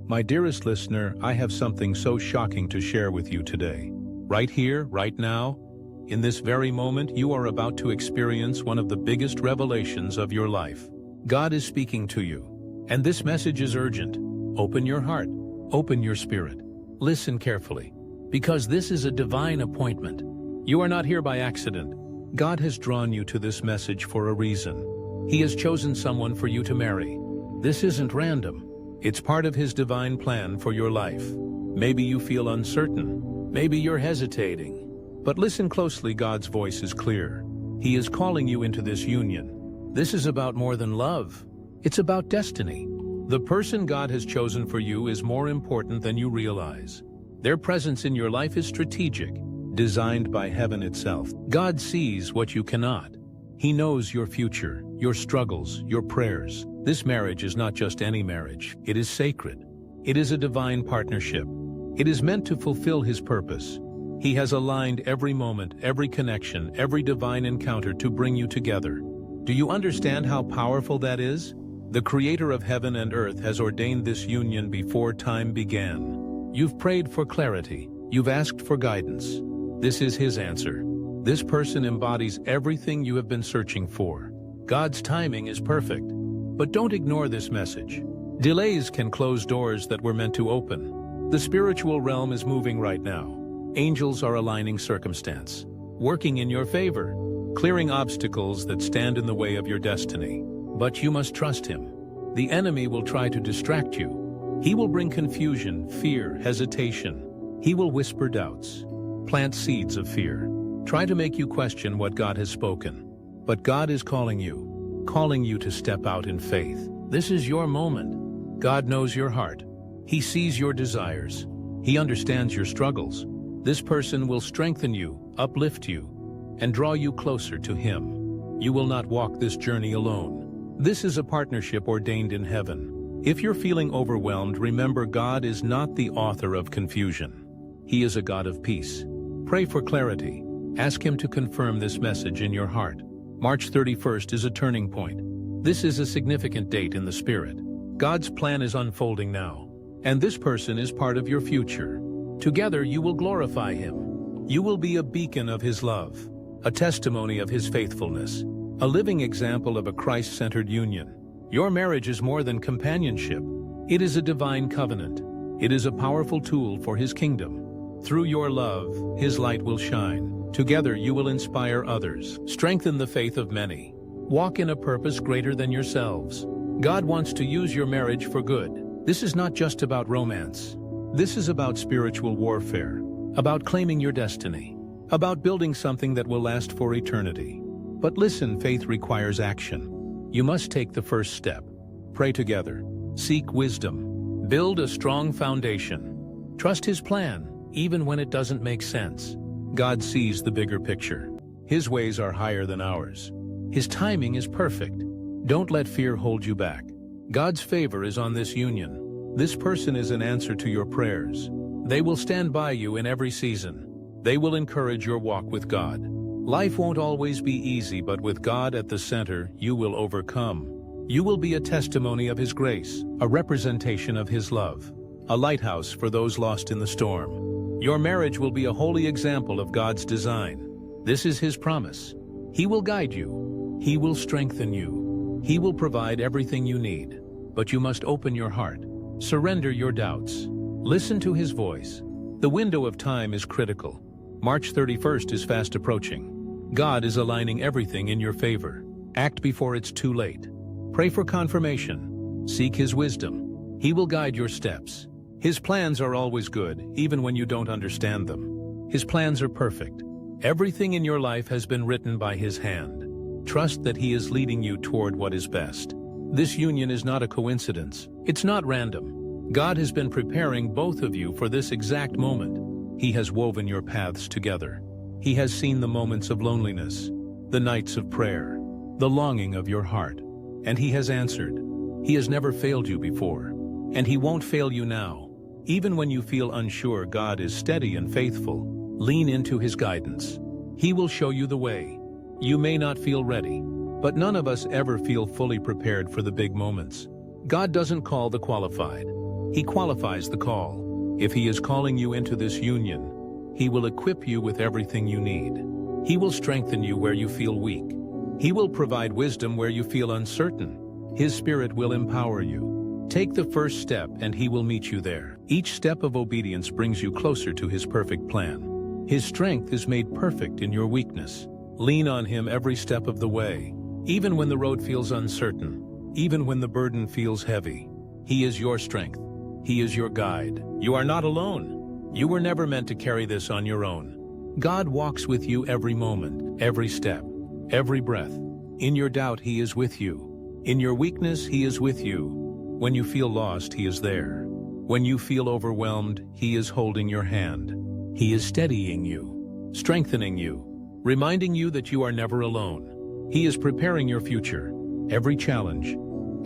My dearest listener, I have something so shocking to share with you today. Right here, right now, in this very moment, you are about to experience one of the biggest revelations of your life. God is speaking to you, and this message is urgent. Open your heart, open your spirit. Listen carefully, because this is a divine appointment. You are not here by accident. God has drawn you to this message for a reason. He has chosen someone for you to marry. This isn't random. It's part of His divine plan for your life. Maybe you feel uncertain. Maybe you're hesitating. But listen closely, God's voice is clear. He is calling you into this union. This is about more than love. It's about destiny. The person God has chosen for you is more important than you realize. Their presence in your life is strategic, designed by heaven itself. God sees what you cannot. He knows your future, your struggles, your prayers. This marriage is not just any marriage. It is sacred. It is a divine partnership. It is meant to fulfill His purpose. He has aligned every moment, every connection, every divine encounter to bring you together. Do you understand how powerful that is? The Creator of heaven and earth has ordained this union before time began. You've prayed for clarity. You've asked for guidance. This is His answer. This person embodies everything you have been searching for. God's timing is perfect. But don't ignore this message. Delays can close doors that were meant to open. The spiritual realm is moving right now. Angels are aligning circumstance, working in your favor, clearing obstacles that stand in the way of your destiny. But you must trust Him. The enemy will try to distract you. He will bring confusion, fear, hesitation. He will whisper doubts, plant seeds of fear, try to make you question what God has spoken. But God is calling you to step out in faith. This is your moment. God knows your heart. He sees your desires. He understands your struggles. This person will strengthen you, uplift you, and draw you closer to Him. You will not walk this journey alone. This is a partnership ordained in heaven. If you're feeling overwhelmed, remember God is not the author of confusion. He is a God of peace. Pray for clarity. Ask Him to confirm this message in your heart. March 31st is a turning point. This is a significant date in the Spirit. God's plan is unfolding now, and this person is part of your future. Together you will glorify Him. You will be a beacon of His love, a testimony of His faithfulness, a living example of a Christ-centered union. Your marriage is more than companionship. It is a divine covenant. It is a powerful tool for His kingdom. Through your love, His light will shine. Together you will inspire others, strengthen the faith of many. Walk in a purpose greater than yourselves. God wants to use your marriage for good. This is not just about romance. This is about spiritual warfare, about claiming your destiny, about building something that will last for eternity. But listen, faith requires action. You must take the first step. Pray together. Seek wisdom. Build a strong foundation. Trust His plan, even when it doesn't make sense. God sees the bigger picture. His ways are higher than ours. His timing is perfect. Don't let fear hold you back. God's favor is on this union. This person is an answer to your prayers. They will stand by you in every season. They will encourage your walk with God. Life won't always be easy, but with God at the center, you will overcome. You will be a testimony of His grace, a representation of His love, a lighthouse for those lost in the storm. Your marriage will be a holy example of God's design. This is His promise. He will guide you. He will strengthen you. He will provide everything you need. But you must open your heart. Surrender your doubts. Listen to His voice. The window of time is critical. March 31st is fast approaching. God is aligning everything in your favor. Act before it's too late. Pray for confirmation. Seek His wisdom. He will guide your steps. His plans are always good, even when you don't understand them. His plans are perfect. Everything in your life has been written by His hand. Trust that He is leading you toward what is best. This union is not a coincidence. It's not random. God has been preparing both of you for this exact moment. He has woven your paths together. He has seen the moments of loneliness, the nights of prayer, the longing of your heart, and He has answered. He has never failed you before, and He won't fail you now. Even when you feel unsure, God is steady and faithful. Lean into His guidance. He will show you the way. You may not feel ready, but none of us ever feel fully prepared for the big moments. God doesn't call the qualified. He qualifies the call. If He is calling you into this union, He will equip you with everything you need. He will strengthen you where you feel weak. He will provide wisdom where you feel uncertain. His Spirit will empower you. Take the first step and He will meet you there. Each step of obedience brings you closer to His perfect plan. His strength is made perfect in your weakness. Lean on Him every step of the way, even when the road feels uncertain, even when the burden feels heavy. He is your strength. He is your guide. You are not alone. You were never meant to carry this on your own. God walks with you every moment, every step, every breath. In your doubt, He is with you. In your weakness, He is with you. When you feel lost, He is there. When you feel overwhelmed, He is holding your hand. He is steadying you, strengthening you, reminding you that you are never alone. He is preparing your future. Every challenge,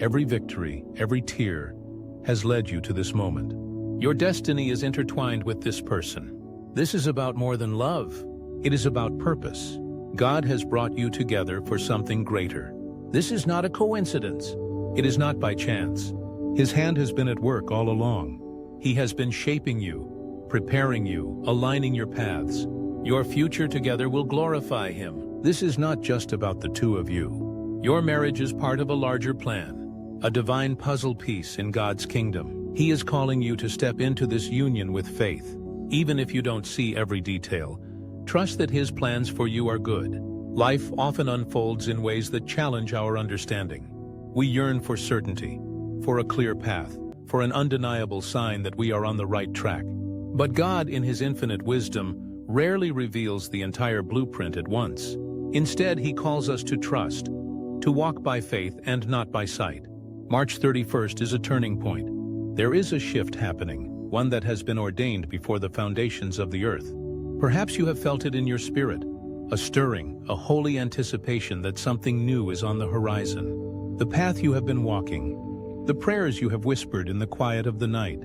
every victory, every tear has led you to this moment. Your destiny is intertwined with this person. This is about more than love. It is about purpose. God has brought you together for something greater. This is not a coincidence. It is not by chance. His hand has been at work all along. He has been shaping you, preparing you, aligning your paths. Your future together will glorify Him. This is not just about the two of you. Your marriage is part of a larger plan, a divine puzzle piece in God's kingdom. He is calling you to step into this union with faith. Even if you don't see every detail, trust that His plans for you are good. Life often unfolds in ways that challenge our understanding. We yearn for certainty, for a clear path, for an undeniable sign that we are on the right track. But God, in His infinite wisdom, rarely reveals the entire blueprint at once. Instead, He calls us to trust, to walk by faith and not by sight. March 31st is a turning point. There is a shift happening, one that has been ordained before the foundations of the earth. Perhaps you have felt it in your spirit, a stirring, a holy anticipation that something new is on the horizon. The path you have been walking, the prayers you have whispered in the quiet of the night,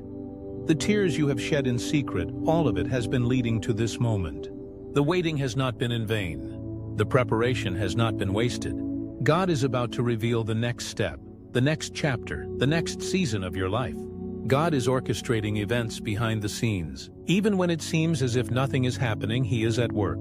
the tears you have shed in secret, all of it has been leading to this moment. The waiting has not been in vain. The preparation has not been wasted. God is about to reveal the next step, the next chapter, the next season of your life. God is orchestrating events behind the scenes. Even when it seems as if nothing is happening, He is at work.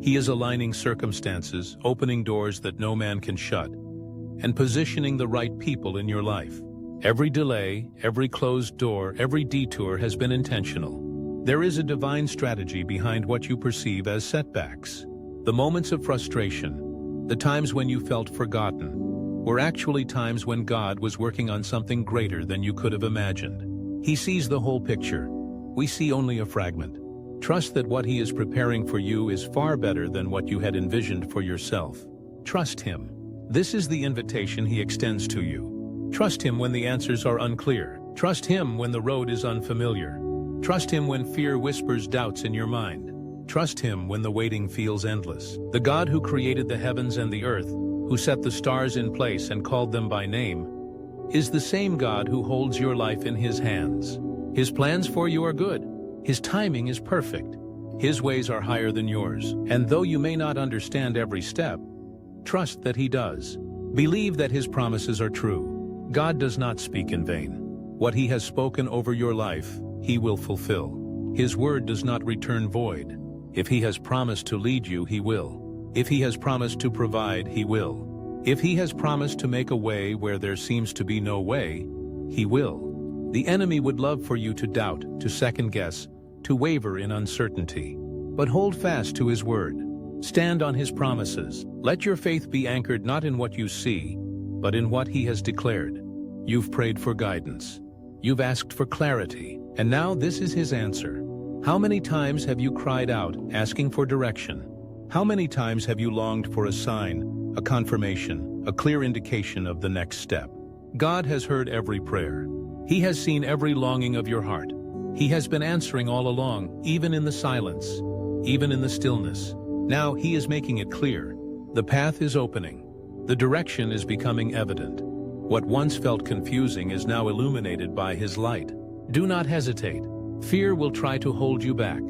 He is aligning circumstances, opening doors that no man can shut, and positioning the right people in your life. Every delay, every closed door, every detour has been intentional. There is a divine strategy behind what you perceive as setbacks. The moments of frustration, the times when you felt forgotten, were actually times when God was working on something greater than you could have imagined. He sees the whole picture. We see only a fragment. Trust that what He is preparing for you is far better than what you had envisioned for yourself. Trust Him. This is the invitation He extends to you. Trust Him when the answers are unclear. Trust Him when the road is unfamiliar. Trust Him when fear whispers doubts in your mind. Trust Him when the waiting feels endless. The God who created the heavens and the earth, who set the stars in place and called them by name, is the same God who holds your life in His hands. His plans for you are good. His timing is perfect. His ways are higher than yours. And though you may not understand every step, trust that He does. Believe that His promises are true. God does not speak in vain. What He has spoken over your life, He will fulfill. His word does not return void. If He has promised to lead you, He will. If He has promised to provide, He will. If He has promised to make a way where there seems to be no way, He will. The enemy would love for you to doubt, to second guess, to waver in uncertainty. But hold fast to His word. Stand on His promises. Let your faith be anchored not in what you see, but in what He has declared. You've prayed for guidance. You've asked for clarity. And now this is His answer. How many times have you cried out, asking for direction? How many times have you longed for a sign, a confirmation, a clear indication of the next step? God has heard every prayer. He has seen every longing of your heart. He has been answering all along, even in the silence, even in the stillness. Now He is making it clear. The path is opening. The direction is becoming evident. What once felt confusing is now illuminated by His light. Do not hesitate. Fear will try to hold you back.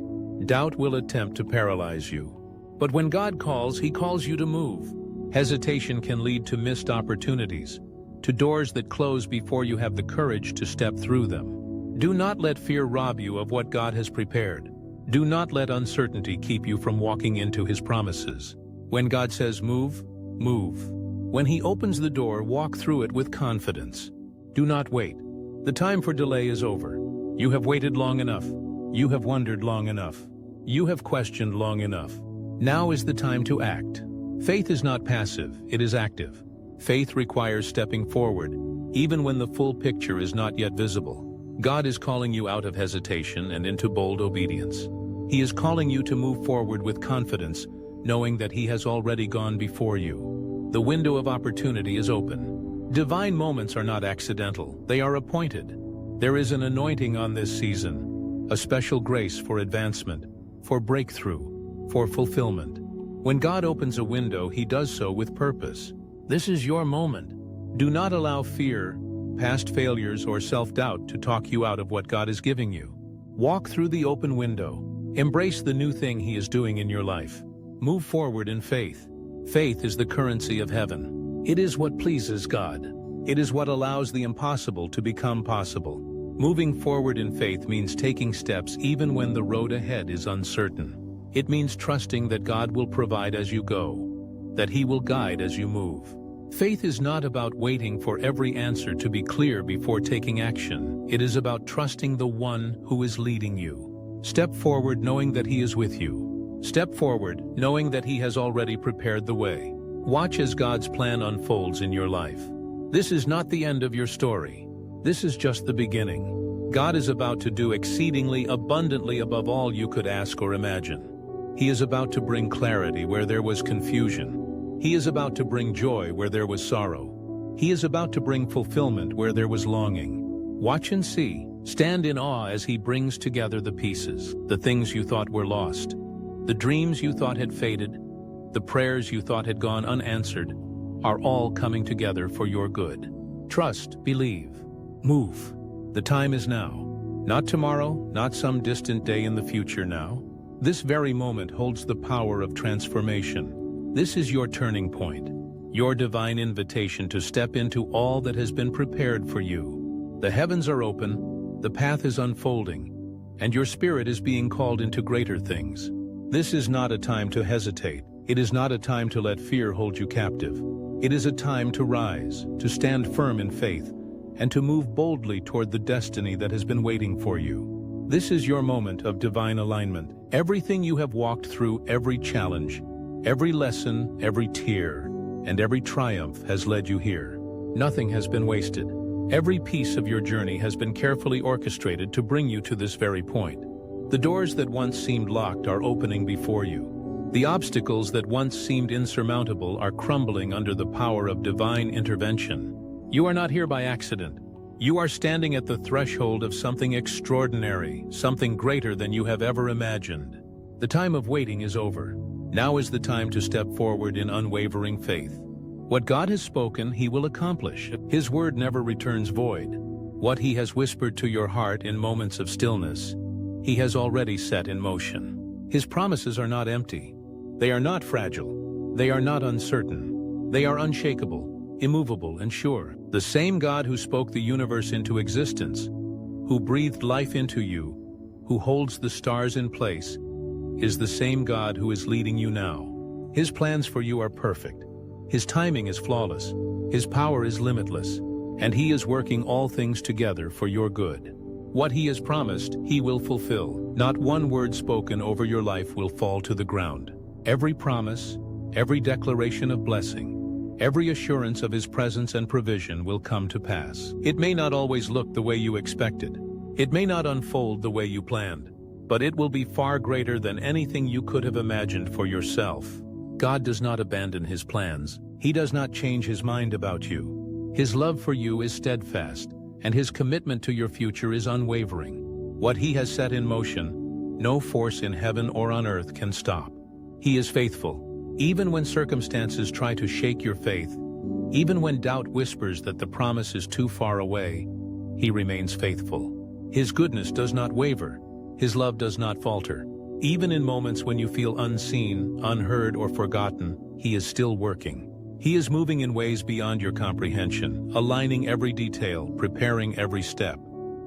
Doubt will attempt to paralyze you. But when God calls, He calls you to move. Hesitation can lead to missed opportunities, to doors that close before you have the courage to step through them. Do not let fear rob you of what God has prepared. Do not let uncertainty keep you from walking into His promises. When God says move, move. When He opens the door, walk through it with confidence. Do not wait. The time for delay is over. You have waited long enough. You have wondered long enough. You have questioned long enough. Now is the time to act. Faith is not passive, it is active. Faith requires stepping forward, even when the full picture is not yet visible. God is calling you out of hesitation and into bold obedience. He is calling you to move forward with confidence, knowing that He has already gone before you. The window of opportunity is open. Divine moments are not accidental, they are appointed. There is an anointing on this season, a special grace for advancement, for breakthrough, for fulfillment. When God opens a window, He does so with purpose. This is your moment. Do not allow fear, past failures, or self-doubt to talk you out of what God is giving you. Walk through the open window. Embrace the new thing He is doing in your life. Move forward in faith. Faith is the currency of heaven. It is what pleases God. It is what allows the impossible to become possible. Moving forward in faith means taking steps even when the road ahead is uncertain. It means trusting that God will provide as you go, that He will guide as you move. Faith is not about waiting for every answer to be clear before taking action. It is about trusting the One who is leading you. Step forward knowing that He is with you. Step forward knowing that He has already prepared the way. Watch as God's plan unfolds in your life. This is not the end of your story. This is just the beginning. God is about to do exceedingly abundantly above all you could ask or imagine. He is about to bring clarity where there was confusion. He is about to bring joy where there was sorrow. He is about to bring fulfillment where there was longing. Watch and see. Stand in awe as He brings together the pieces, the things you thought were lost, the dreams you thought had faded, the prayers you thought had gone unanswered, are all coming together for your good. Trust, believe, move. The time is now. Not tomorrow, not some distant day in the future now. This very moment holds the power of transformation. This is your turning point, your divine invitation to step into all that has been prepared for you. The heavens are open, the path is unfolding, and your spirit is being called into greater things. This is not a time to hesitate. It is not a time to let fear hold you captive. It is a time to rise, to stand firm in faith, and to move boldly toward the destiny that has been waiting for you. This is your moment of divine alignment. Everything you have walked through, every challenge, every lesson, every tear, and every triumph has led you here. Nothing has been wasted. Every piece of your journey has been carefully orchestrated to bring you to this very point. The doors that once seemed locked are opening before you. The obstacles that once seemed insurmountable are crumbling under the power of divine intervention. You are not here by accident. You are standing at the threshold of something extraordinary, something greater than you have ever imagined. The time of waiting is over. Now is the time to step forward in unwavering faith. What God has spoken, He will accomplish. His word never returns void. What He has whispered to your heart in moments of stillness, He has already set in motion. His promises are not empty. They are not fragile. They are not uncertain. They are unshakable, immovable, and sure. The same God who spoke the universe into existence, who breathed life into you, who holds the stars in place, is the same God who is leading you now. His plans for you are perfect. His timing is flawless. His power is limitless. And He is working all things together for your good. What He has promised, He will fulfill. Not one word spoken over your life will fall to the ground. Every promise, every declaration of blessing, every assurance of His presence and provision will come to pass. It may not always look the way you expected. It may not unfold the way you planned. But it will be far greater than anything you could have imagined for yourself. God does not abandon His plans. He does not change His mind about you. His love for you is steadfast, and His commitment to your future is unwavering. What He has set in motion, no force in heaven or on earth can stop. He is faithful, even when circumstances try to shake your faith, even when doubt whispers that the promise is too far away, He remains faithful. His goodness does not waver. His love does not falter. Even in moments when you feel unseen, unheard, or forgotten, He is still working. He is moving in ways beyond your comprehension, aligning every detail, preparing every step.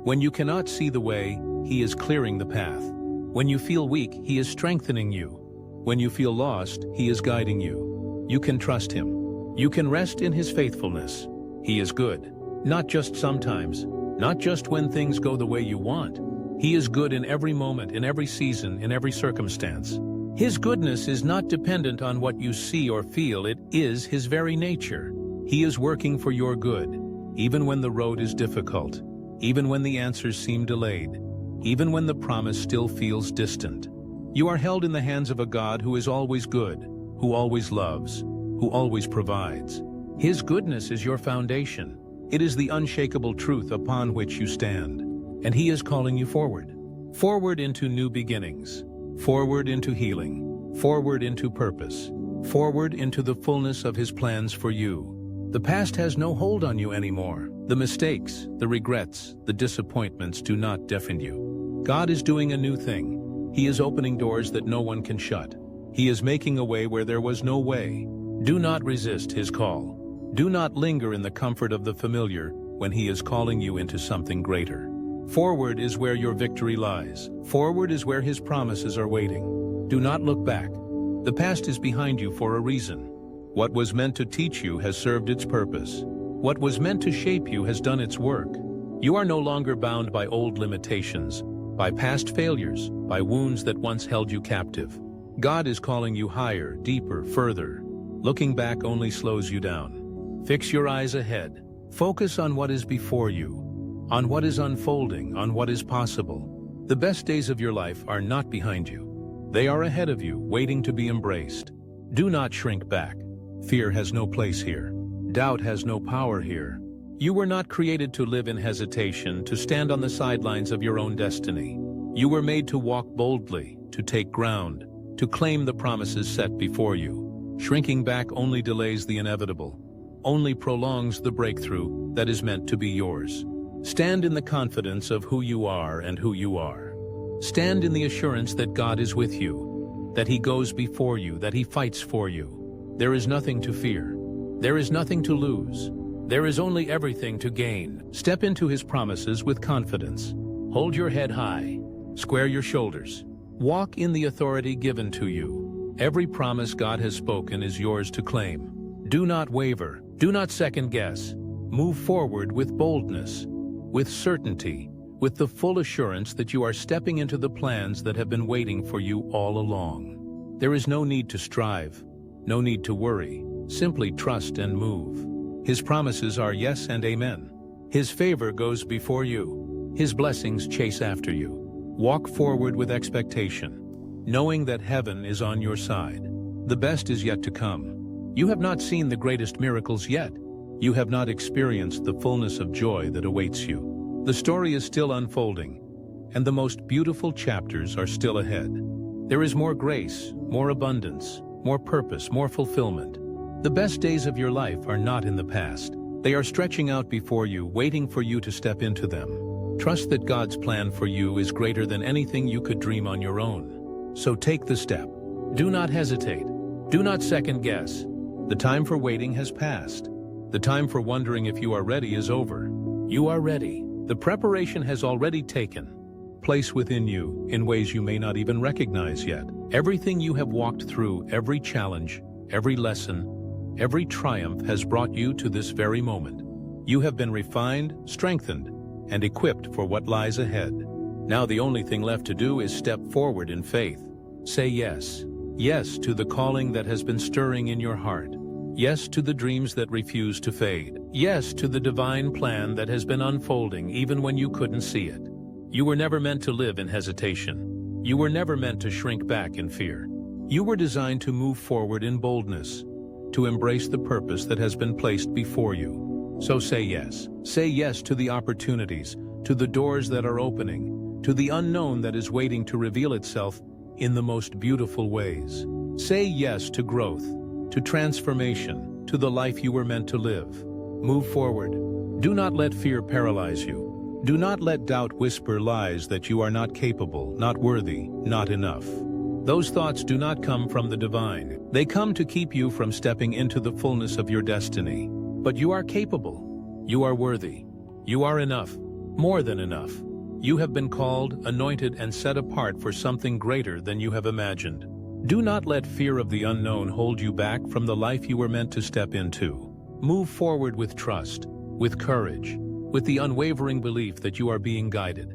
When you cannot see the way, He is clearing the path. When you feel weak, He is strengthening you. When you feel lost, He is guiding you. You can trust Him. You can rest in His faithfulness. He is good. Not just sometimes. Not just when things go the way you want. He is good in every moment, in every season, in every circumstance. His goodness is not dependent on what you see or feel. It is His very nature. He is working for your good, even when the road is difficult, even when the answers seem delayed, even when the promise still feels distant. You are held in the hands of a God who is always good, who always loves, who always provides. His goodness is your foundation. It is the unshakable truth upon which you stand. And He is calling you forward. Forward into new beginnings. Forward into healing. Forward into purpose. Forward into the fullness of His plans for you. The past has no hold on you anymore. The mistakes, the regrets, the disappointments do not define you. God is doing a new thing. He is opening doors that no one can shut. He is making a way where there was no way. Do not resist His call. Do not linger in the comfort of the familiar when He is calling you into something greater. Forward is where your victory lies. Forward is where His promises are waiting. Do not look back. The past is behind you for a reason. What was meant to teach you has served its purpose. What was meant to shape you has done its work. You are no longer bound by old limitations, by past failures, by wounds that once held you captive. God is calling you higher, deeper, further. Looking back only slows you down. Fix your eyes ahead. Focus on what is before you, on what is unfolding, on what is possible. The best days of your life are not behind you. They are ahead of you, waiting to be embraced. Do not shrink back. Fear has no place here. Doubt has no power here. You were not created to live in hesitation, to stand on the sidelines of your own destiny. You were made to walk boldly, to take ground, to claim the promises set before you. Shrinking back only delays the inevitable, only prolongs the breakthrough that is meant to be yours. Stand in the confidence of who you are and who you are. Stand in the assurance that God is with you, that He goes before you, that He fights for you. There is nothing to fear. There is nothing to lose. There is only everything to gain. Step into His promises with confidence. Hold your head high. Square your shoulders. Walk in the authority given to you. Every promise God has spoken is yours to claim. Do not waver. Do not second guess. Move forward with boldness, with certainty, with the full assurance that you are stepping into the plans that have been waiting for you all along. There is no need to strive. No need to worry. Simply trust and move. His promises are yes and amen. His favor goes before you. His blessings chase after you. Walk forward with expectation, knowing that heaven is on your side. The best is yet to come. You have not seen the greatest miracles yet. You have not experienced the fullness of joy that awaits you. The story is still unfolding, and the most beautiful chapters are still ahead. There is more grace, more abundance, more purpose, more fulfillment. The best days of your life are not in the past. They are stretching out before you, waiting for you to step into them. Trust that God's plan for you is greater than anything you could dream on your own. So take the step. Do not hesitate. Do not second guess. The time for waiting has passed. The time for wondering if you are ready is over. You are ready. The preparation has already taken place within you in ways you may not even recognize yet. Everything you have walked through, every challenge, every lesson, every triumph has brought you to this very moment. You have been refined, strengthened, and equipped for what lies ahead. Now the only thing left to do is step forward in faith. Say yes. Yes to the calling that has been stirring in your heart. Yes to the dreams that refuse to fade. Yes to the divine plan that has been unfolding even when you couldn't see it. You were never meant to live in hesitation. You were never meant to shrink back in fear. You were designed to move forward in boldness, to embrace the purpose that has been placed before you. So say yes. Say yes to the opportunities, to the doors that are opening, to the unknown that is waiting to reveal itself in the most beautiful ways. Say yes to growth, to transformation, to the life you were meant to live. Move forward. Do not let fear paralyze you. Do not let doubt whisper lies that you are not capable, not worthy, not enough. Those thoughts do not come from the divine. They come to keep you from stepping into the fullness of your destiny. But you are capable. You are worthy. You are enough. More than enough. You have been called, anointed, and set apart for something greater than you have imagined. Do not let fear of the unknown hold you back from the life you were meant to step into. Move forward with trust, with courage, with the unwavering belief that you are being guided,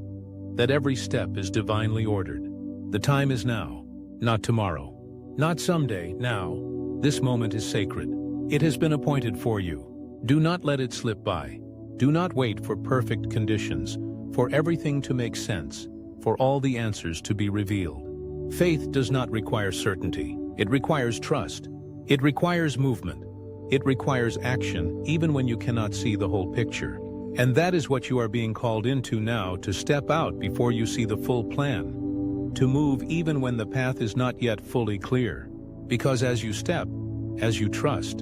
that every step is divinely ordered. The time is now, not tomorrow, not someday, now. This moment is sacred. It has been appointed for you. Do not let it slip by. Do not wait for perfect conditions, for everything to make sense, for all the answers to be revealed. Faith does not require certainty. It requires trust. It requires movement. It requires action, even when you cannot see the whole picture. And that is what you are being called into now, to step out before you see the full plan. To move even when the path is not yet fully clear. Because as you step, as you trust,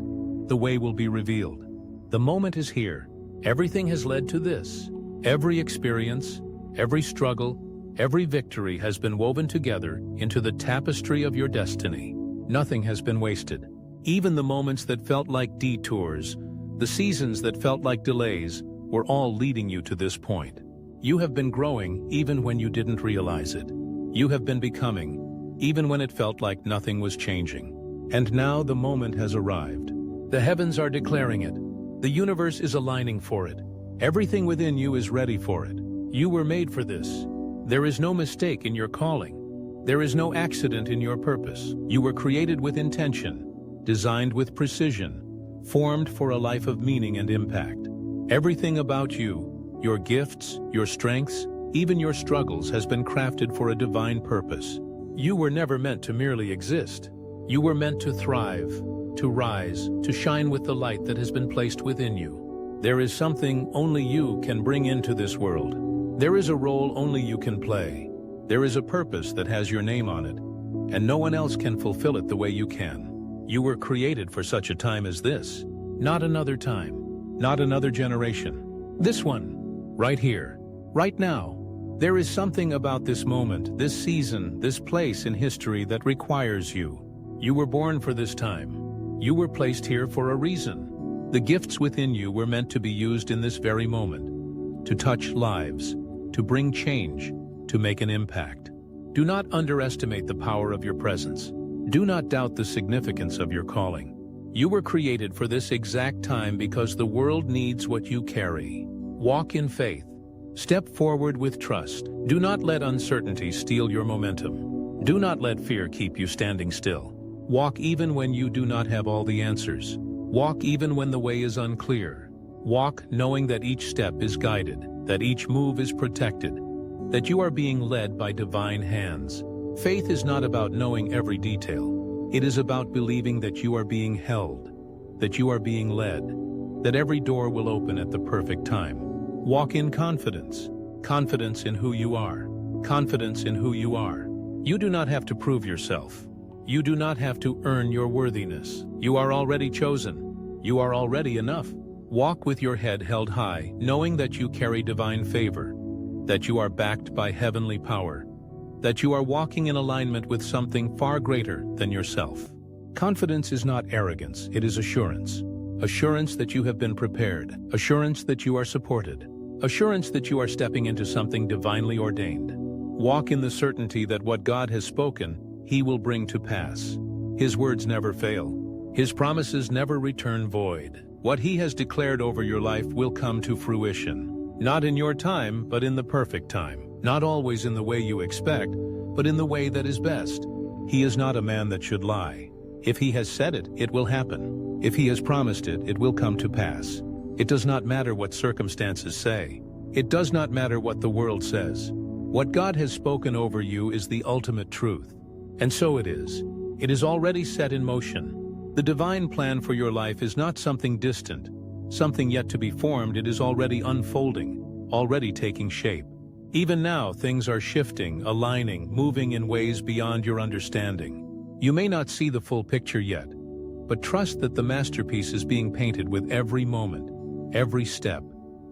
the way will be revealed. The moment is here. Everything has led to this. Every experience, every struggle, every victory has been woven together into the tapestry of your destiny. Nothing has been wasted. Even the moments that felt like detours, the seasons that felt like delays, were all leading you to this point. You have been growing even when you didn't realize it. You have been becoming, even when it felt like nothing was changing. And now the moment has arrived. The heavens are declaring it. The universe is aligning for it. Everything within you is ready for it. You were made for this. There is no mistake in your calling. There is no accident in your purpose. You were created with intention, designed with precision, formed for a life of meaning and impact. Everything about you, your gifts, your strengths, even your struggles, has been crafted for a divine purpose. You were never meant to merely exist. You were meant to thrive, to rise, to shine with the light that has been placed within you. There is something only you can bring into this world. There is a role only you can play. There is a purpose that has your name on it, and no one else can fulfill it the way you can. You were created for such a time as this. Not another time, not another generation. This one, right here, right now. There is something about this moment, this season, this place in history that requires you. You were born for this time. You were placed here for a reason. The gifts within you were meant to be used in this very moment, to touch lives, to bring change, to make an impact. Do not underestimate the power of your presence. Do not doubt the significance of your calling. You were created for this exact time because the world needs what you carry. Walk in faith. Step forward with trust. Do not let uncertainty steal your momentum. Do not let fear keep you standing still. Walk even when you do not have all the answers. Walk even when the way is unclear. Walk knowing that each step is guided, that each move is protected, that you are being led by divine hands. Faith is not about knowing every detail. It is about believing that you are being held, that you are being led, that every door will open at the perfect time. Walk in confidence. Confidence in who you are. Confidence in who you are. You do not have to prove yourself. You do not have to earn your worthiness. You are already chosen. You are already enough. Walk with your head held high, knowing that you carry divine favor, that you are backed by heavenly power, that you are walking in alignment with something far greater than yourself. Confidence is not arrogance, it is assurance. Assurance that you have been prepared. Assurance that you are supported. Assurance that you are stepping into something divinely ordained. Walk in the certainty that what God has spoken, He will bring to pass. His words never fail. His promises never return void. What He has declared over your life will come to fruition. Not in your time, but in the perfect time. Not always in the way you expect, but in the way that is best. He is not a man that should lie. If He has said it, it will happen. If He has promised it, it will come to pass. It does not matter what circumstances say. It does not matter what the world says. What God has spoken over you is the ultimate truth. And so it is. It is already set in motion. The divine plan for your life is not something distant, something yet to be formed. It is already unfolding, already taking shape. Even now, things are shifting, aligning, moving in ways beyond your understanding. You may not see the full picture yet, but trust that the masterpiece is being painted with every moment, every step,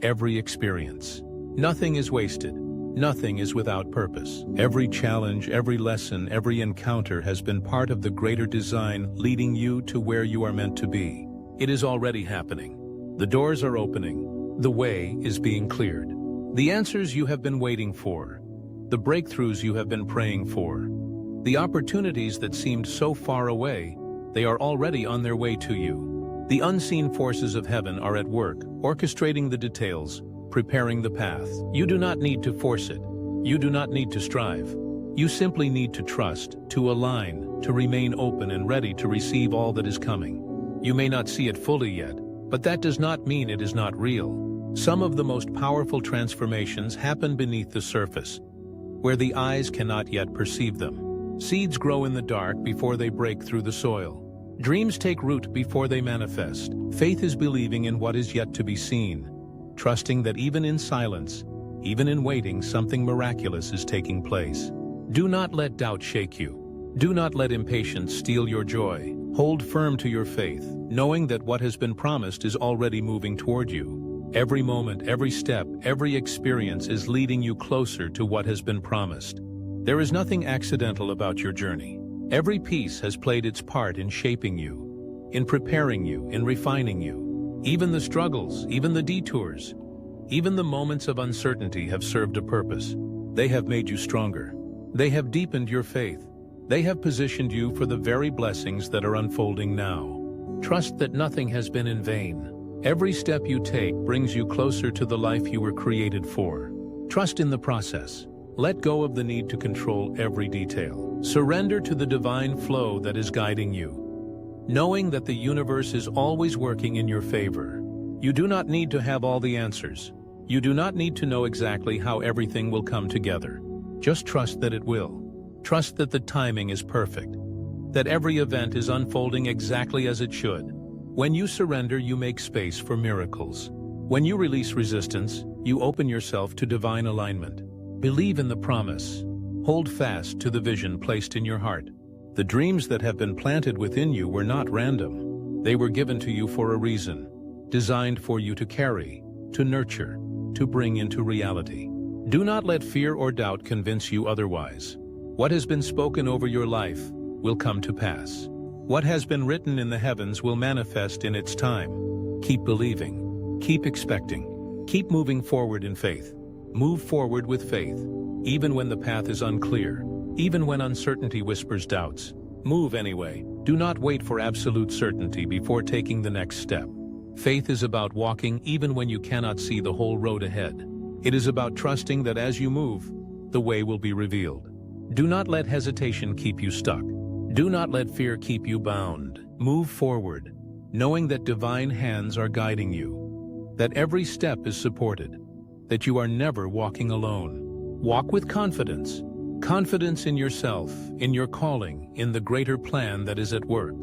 every experience. Nothing is wasted. Nothing is without purpose. Every challenge, every lesson, every encounter has been part of the greater design leading you to where you are meant to be. It is already happening. The doors are opening. The way is being cleared. The answers you have been waiting for. The breakthroughs you have been praying for. The opportunities that seemed so far away, they are already on their way to you. The unseen forces of heaven are at work, orchestrating the details, preparing the path. You do not need to force it. You do not need to strive. You simply need to trust, to align, to remain open and ready to receive all that is coming. You may not see it fully yet, but that does not mean it is not real. Some of the most powerful transformations happen beneath the surface, where the eyes cannot yet perceive them. Seeds grow in the dark before they break through the soil. Dreams take root before they manifest. Faith is believing in what is yet to be seen, trusting that even in silence, even in waiting, something miraculous is taking place. Do not let doubt shake you. Do not let impatience steal your joy. Hold firm to your faith, knowing that what has been promised is already moving toward you. Every moment, every step, every experience is leading you closer to what has been promised. There is nothing accidental about your journey. Every piece has played its part in shaping you, in preparing you, in refining you. Even the struggles, even the detours, even the moments of uncertainty have served a purpose. They have made you stronger. They have deepened your faith. They have positioned you for the very blessings that are unfolding now. Trust that nothing has been in vain. Every step you take brings you closer to the life you were created for. Trust in the process. Let go of the need to control every detail. Surrender to the divine flow that is guiding you, knowing that the universe is always working in your favor. You do not need to have all the answers. You do not need to know exactly how everything will come together. Just trust that it will. Trust that the timing is perfect, that every event is unfolding exactly as it should. When you surrender, you make space for miracles. When you release resistance, you open yourself to divine alignment. Believe in the promise. Hold fast to the vision placed in your heart. The dreams that have been planted within you were not random. They were given to you for a reason, designed for you to carry, to nurture, to bring into reality. Do not let fear or doubt convince you otherwise. What has been spoken over your life will come to pass. What has been written in the heavens will manifest in its time. Keep believing. Keep expecting. Keep moving forward in faith. Move forward with faith, even when the path is unclear, even when uncertainty whispers doubts. Move anyway. Do not wait for absolute certainty before taking the next step. Faith is about walking even when you cannot see the whole road ahead. It is about trusting that as you move, the way will be revealed. Do not let hesitation keep you stuck. Do not let fear keep you bound. Move forward, knowing that divine hands are guiding you, that every step is supported, that you are never walking alone. Walk with confidence. Confidence in yourself, in your calling, in the greater plan that is at work.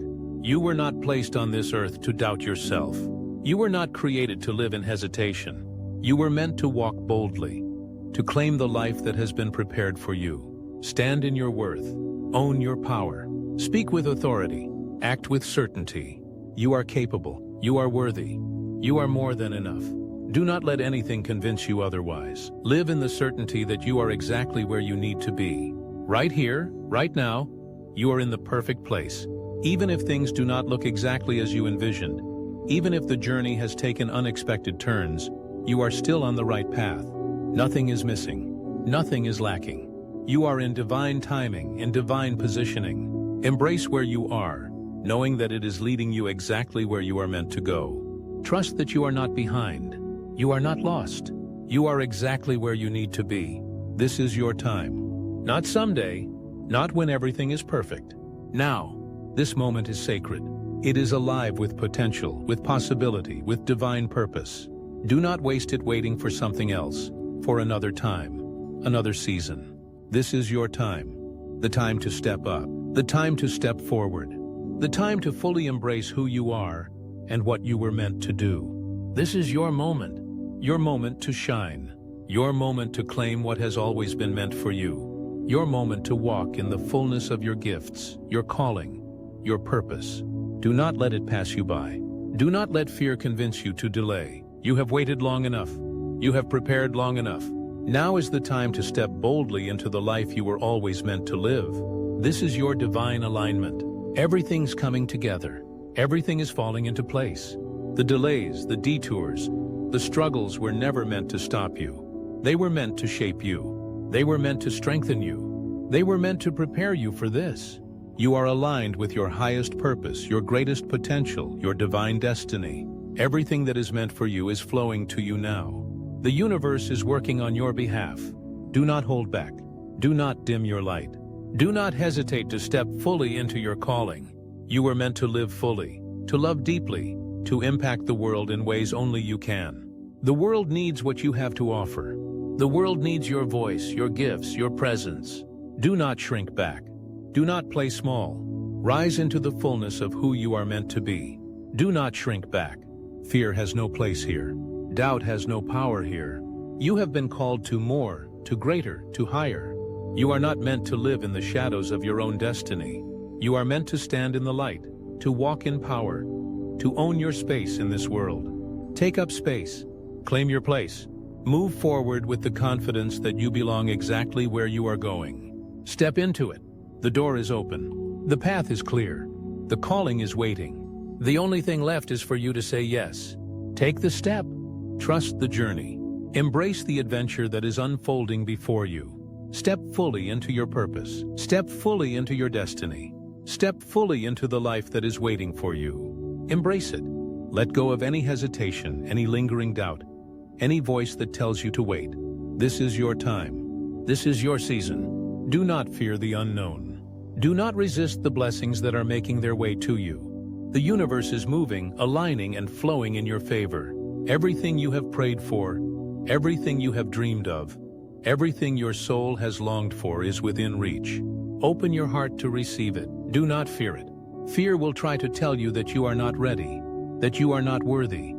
You were not placed on this earth to doubt yourself. You were not created to live in hesitation. You were meant to walk boldly, to claim the life that has been prepared for you. Stand in your worth. Own your power. Speak with authority. Act with certainty. You are capable. You are worthy. You are more than enough. Do not let anything convince you otherwise. Live in the certainty that you are exactly where you need to be. Right here, right now, you are in the perfect place. Even if things do not look exactly as you envisioned, even if the journey has taken unexpected turns, you are still on the right path. Nothing is missing. Nothing is lacking. You are in divine timing, in divine positioning. Embrace where you are, knowing that it is leading you exactly where you are meant to go. Trust that you are not behind. You are not lost. You are exactly where you need to be. This is your time. Not someday, not when everything is perfect. Now, this moment is sacred. It is alive with potential, with possibility, with divine purpose. Do not waste it waiting for something else, for another time, another season. This is your time. The time to step up, the time to step forward, the time to fully embrace who you are and what you were meant to do. This is your moment to shine, your moment to claim what has always been meant for you, your moment to walk in the fullness of your gifts, your calling, your purpose. Do not let it pass you by. Do not let fear convince you to delay. You have waited long enough. You have prepared long enough. Now is the time to step boldly into the life you were always meant to live. This is your divine alignment. Everything's coming together. Everything is falling into place. The delays, the detours, the struggles were never meant to stop you. They were meant to shape you. They were meant to strengthen you. They were meant to prepare you for this. You are aligned with your highest purpose, your greatest potential, your divine destiny. Everything that is meant for you is flowing to you now. The universe is working on your behalf. Do not hold back. Do not dim your light. Do not hesitate to step fully into your calling. You were meant to live fully, to love deeply, to impact the world in ways only you can. The world needs what you have to offer. The world needs your voice, your gifts, your presence. Do not shrink back. Do not play small. Rise into the fullness of who you are meant to be. Do not shrink back. Fear has no place here. Doubt has no power here. You have been called to more, to greater, to higher. You are not meant to live in the shadows of your own destiny. You are meant to stand in the light, to walk in power, to own your space in this world. Take up space. Claim your place. Move forward with the confidence that you belong exactly where you are going. Step into it. The door is open. The path is clear. The calling is waiting. The only thing left is for you to say yes. Take the step. Trust the journey. Embrace the adventure that is unfolding before you. Step fully into your purpose. Step fully into your destiny. Step fully into the life that is waiting for you. Embrace it. Let go of any hesitation, any lingering doubt, any voice that tells you to wait. This is your time. This is your season. Do not fear the unknown. Do not resist the blessings that are making their way to you. The universe is moving, aligning, and flowing in your favor. Everything you have prayed for, everything you have dreamed of, everything your soul has longed for is within reach. Open your heart to receive it. Do not fear it. Fear will try to tell you that you are not ready, that you are not worthy,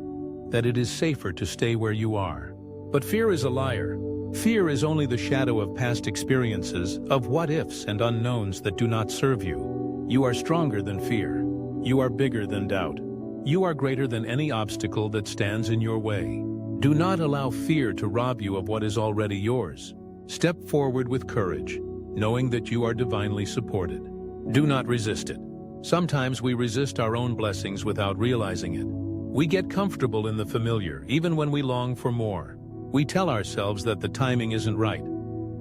that it is safer to stay where you are. But fear is a liar. Fear is only the shadow of past experiences, of what-ifs and unknowns that do not serve you. You are stronger than fear. You are bigger than doubt. You are greater than any obstacle that stands in your way. Do not allow fear to rob you of what is already yours. Step forward with courage, knowing that you are divinely supported. Do not resist it. Sometimes we resist our own blessings without realizing it. We get comfortable in the familiar, even when we long for more. We tell ourselves that the timing isn't right,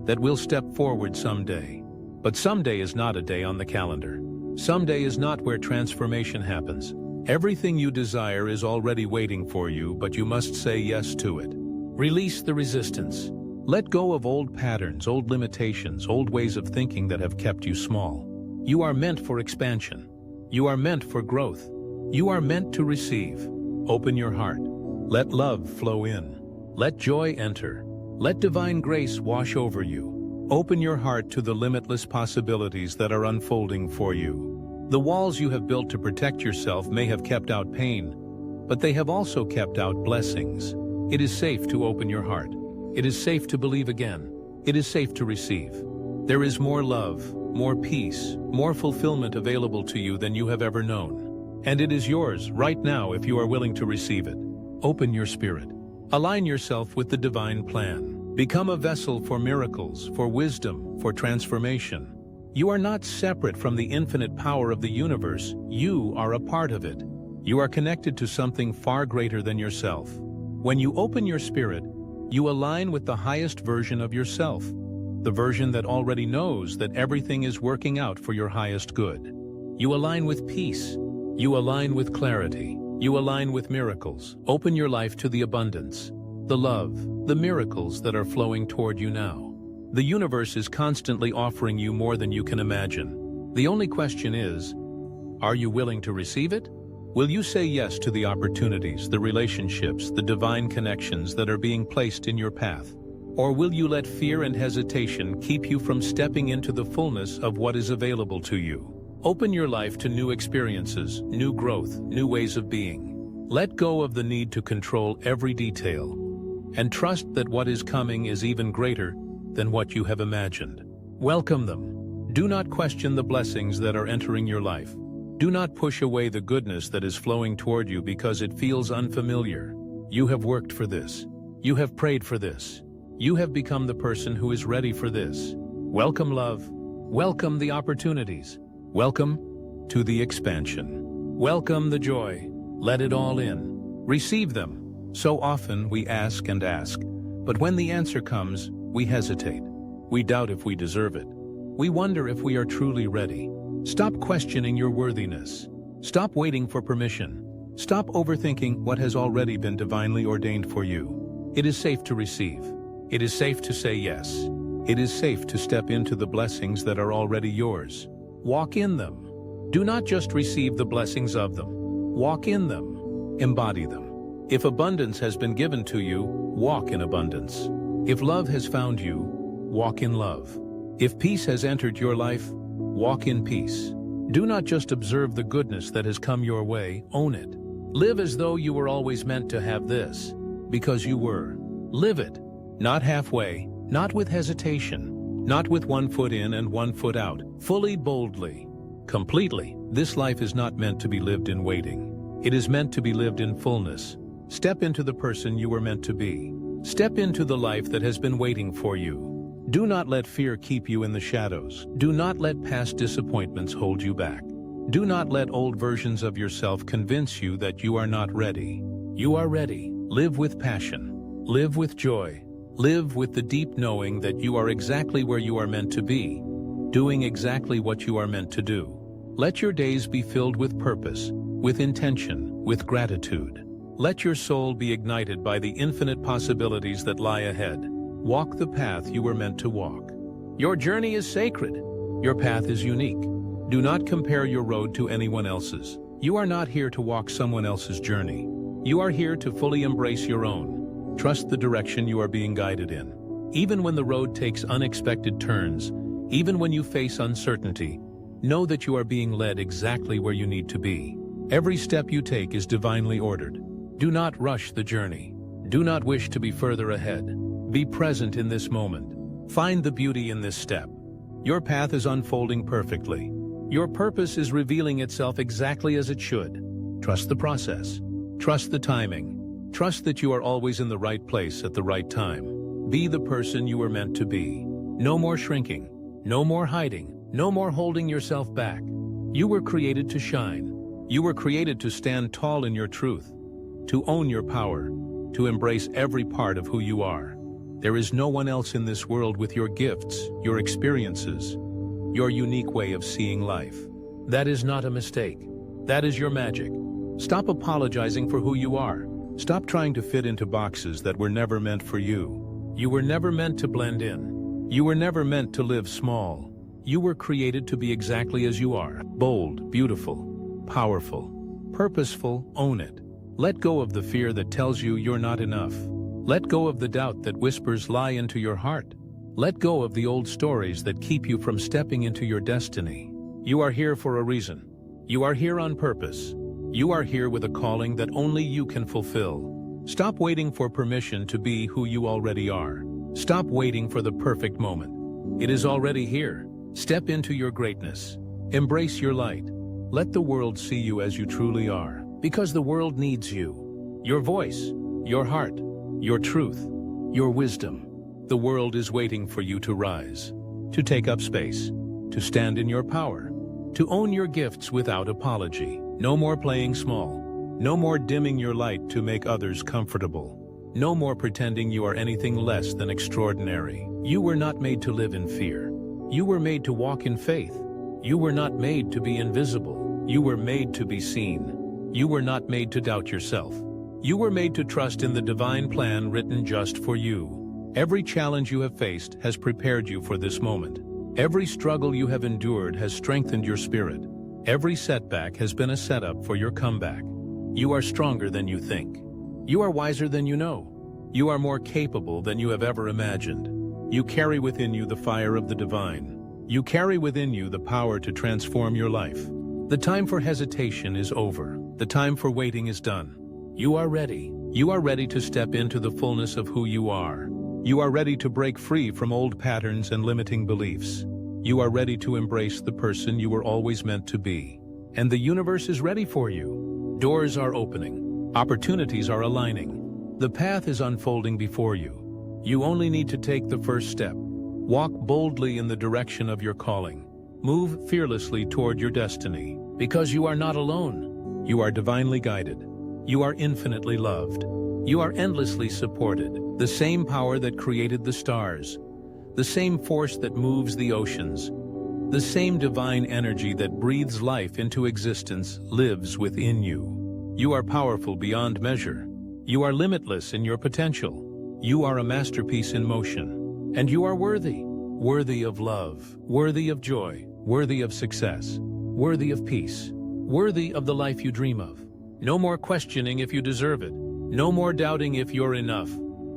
that we'll step forward someday. But someday is not a day on the calendar. Someday is not where transformation happens. Everything you desire is already waiting for you, but you must say yes to it. Release the resistance. Let go of old patterns, old limitations, old ways of thinking that have kept you small. You are meant for expansion. You are meant for growth. You are meant to receive. Open your heart. Let love flow in. Let joy enter. Let divine grace wash over you. Open your heart to the limitless possibilities that are unfolding for you. The walls you have built to protect yourself may have kept out pain, but they have also kept out blessings. It is safe to open your heart. It is safe to believe again. It is safe to receive. There is more love, more peace, more fulfillment available to you than you have ever known. And it is yours right now if you are willing to receive it. Open your spirit. Align yourself with the divine plan. Become a vessel for miracles, for wisdom, for transformation. You are not separate from the infinite power of the universe. You are a part of it. You are connected to something far greater than yourself. When you open your spirit, you align with the highest version of yourself, the version that already knows that everything is working out for your highest good. You align with peace. You align with clarity. You align with miracles. Open your life to the abundance, the love, the miracles that are flowing toward you now. The universe is constantly offering you more than you can imagine. The only question is, are you willing to receive it? Will you say yes to the opportunities, the relationships, the divine connections that are being placed in your path? Or will you let fear and hesitation keep you from stepping into the fullness of what is available to you? Open your life to new experiences, new growth, new ways of being. Let go of the need to control every detail, and trust that what is coming is even greater than what you have imagined. Welcome them. Do not question the blessings that are entering your life. Do not push away the goodness that is flowing toward you because it feels unfamiliar. You have worked for this. You have prayed for this. You have become the person who is ready for this. Welcome love. Welcome the opportunities. Welcome to the expansion. Welcome the joy. Let it all in. Receive them. So often we ask and ask, But when the answer comes, we hesitate. We doubt if we deserve it. We wonder if we are truly ready. Stop questioning your worthiness. Stop waiting for permission. Stop overthinking what has already been divinely ordained for you. It is safe to receive. It is safe to say yes. It is safe to step into the blessings that are already yours. Walk in them. Do not just receive the blessings of them. Walk in them. Embody them. If abundance has been given to you, walk in abundance. If love has found you, walk in love. If peace has entered your life, walk in peace. Do not just observe the goodness that has come your way, own it. Live as though you were always meant to have this, because you were. Live it, not halfway, not with hesitation, not with one foot in and one foot out, fully, boldly, completely. This life is not meant to be lived in waiting. It is meant to be lived in fullness. Step into the person you were meant to be. Step into the life that has been waiting for you. Do not let fear keep you in the shadows. Do not let past disappointments hold you back. Do not let old versions of yourself convince you that you are not ready. You are ready. Live with passion. Live with joy. Live with the deep knowing that you are exactly where you are meant to be, doing exactly what you are meant to do. Let your days be filled with purpose, with intention, with gratitude. Let your soul be ignited by the infinite possibilities that lie ahead. Walk the path you were meant to walk. Your journey is sacred. Your path is unique. Do not compare your road to anyone else's. You are not here to walk someone else's journey. You are here to fully embrace your own. Trust the direction you are being guided in. Even when the road takes unexpected turns, even when you face uncertainty, know that you are being led exactly where you need to be. Every step you take is divinely ordered. Do not rush the journey. Do not wish to be further ahead. Be present in this moment. Find the beauty in this step. Your path is unfolding perfectly. Your purpose is revealing itself exactly as it should. Trust the process. Trust the timing. Trust that you are always in the right place at the right time. Be the person you were meant to be. No more shrinking. No more hiding. No more holding yourself back. You were created to shine. You were created to stand tall in your truth, to own your power, to embrace every part of who you are. There is no one else in this world with your gifts, your experiences, your unique way of seeing life. That is not a mistake. That is your magic. Stop apologizing for who you are. Stop trying to fit into boxes that were never meant for you. You were never meant to blend in. You were never meant to live small. You were created to be exactly as you are. Bold, beautiful, powerful, purposeful. Own it. Let go of the fear that tells you you're not enough. Let go of the doubt that whispers lie into your heart. Let go of the old stories that keep you from stepping into your destiny. You are here for a reason. You are here on purpose. You are here with a calling that only you can fulfill. Stop waiting for permission to be who you already are. Stop waiting for the perfect moment. It is already here. Step into your greatness. Embrace your light. Let the world see you as you truly are, because the world needs you. Your voice, your heart, your truth, your wisdom. The world is waiting for you to rise, to take up space, to stand in your power, to own your gifts without apology. No more playing small. No more dimming your light to make others comfortable. No more pretending you are anything less than extraordinary. You were not made to live in fear. You were made to walk in faith. You were not made to be invisible. You were made to be seen. You were not made to doubt yourself. You were made to trust in the divine plan written just for you. Every challenge you have faced has prepared you for this moment. Every struggle you have endured has strengthened your spirit. Every setback has been a setup for your comeback. You are stronger than you think. You are wiser than you know. You are more capable than you have ever imagined. You carry within you the fire of the divine. You carry within you the power to transform your life. The time for hesitation is over. The time for waiting is done. You are ready. You are ready to step into the fullness of who you are. You are ready to break free from old patterns and limiting beliefs. You are ready to embrace the person you were always meant to be. And the universe is ready for you. Doors are opening. Opportunities are aligning. The path is unfolding before you. You only need to take the first step. Walk boldly in the direction of your calling. Move fearlessly toward your destiny. Because you are not alone. You are divinely guided. You are infinitely loved. You are endlessly supported. The same power that created the stars, the same force that moves the oceans, the same divine energy that breathes life into existence lives within you. You are powerful beyond measure. You are limitless in your potential. You are a masterpiece in motion. And you are worthy. Worthy of love, worthy of joy, worthy of success, worthy of peace, worthy of the life you dream of. No more questioning if you deserve it. No more doubting if you're enough.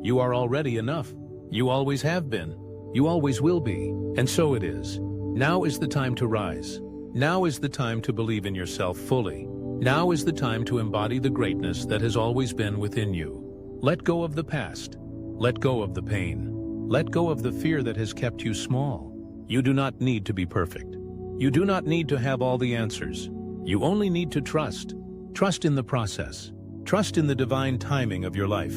You are already enough. You always have been. You always will be. And so it is. Now is the time to rise. Now is the time to believe in yourself fully. Now is the time to embody the greatness that has always been within you. Let go of the past. Let go of the pain. Let go of the fear that has kept you small. You do not need to be perfect. You do not need to have all the answers. You only need to trust. Trust in the process. Trust in the divine timing of your life.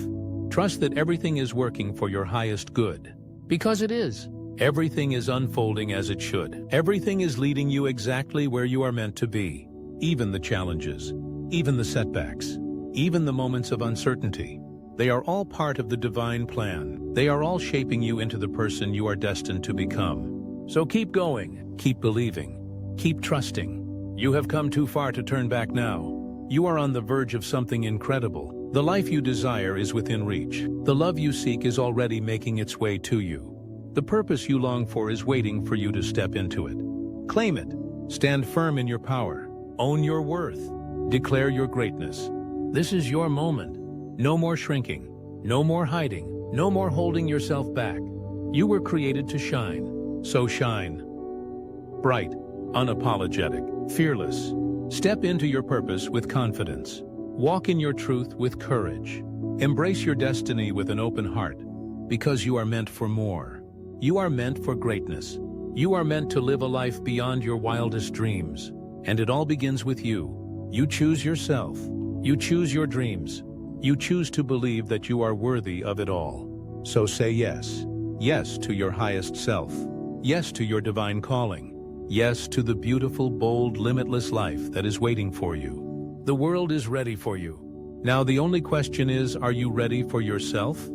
Trust that everything is working for your highest good. Because it is. Everything is unfolding as it should. Everything is leading you exactly where you are meant to be. Even the challenges, even the setbacks, even the moments of uncertainty. They are all part of the divine plan. They are all shaping you into the person you are destined to become. So keep going, keep believing, keep trusting. You have come too far to turn back now. You are on the verge of something incredible. The life you desire is within reach. The love you seek is already making its way to you. The purpose you long for is waiting for you to step into it. Claim it. Stand firm in your power. Own your worth. Declare your greatness. This is your moment. No more shrinking. No more hiding. No more holding yourself back. You were created to shine. So shine. Bright, unapologetic, fearless. Step into your purpose with confidence. Walk in your truth with courage. Embrace your destiny with an open heart, because you are meant for more. You are meant for greatness. You are meant to live a life beyond your wildest dreams. And it all begins with you. You choose yourself. You choose your dreams. You choose to believe that you are worthy of it all. So say yes. Yes to your highest self. Yes to your divine calling. Yes to the beautiful, bold, limitless life that is waiting for you. The world is ready for you. Now the only question is, are you ready for yourself?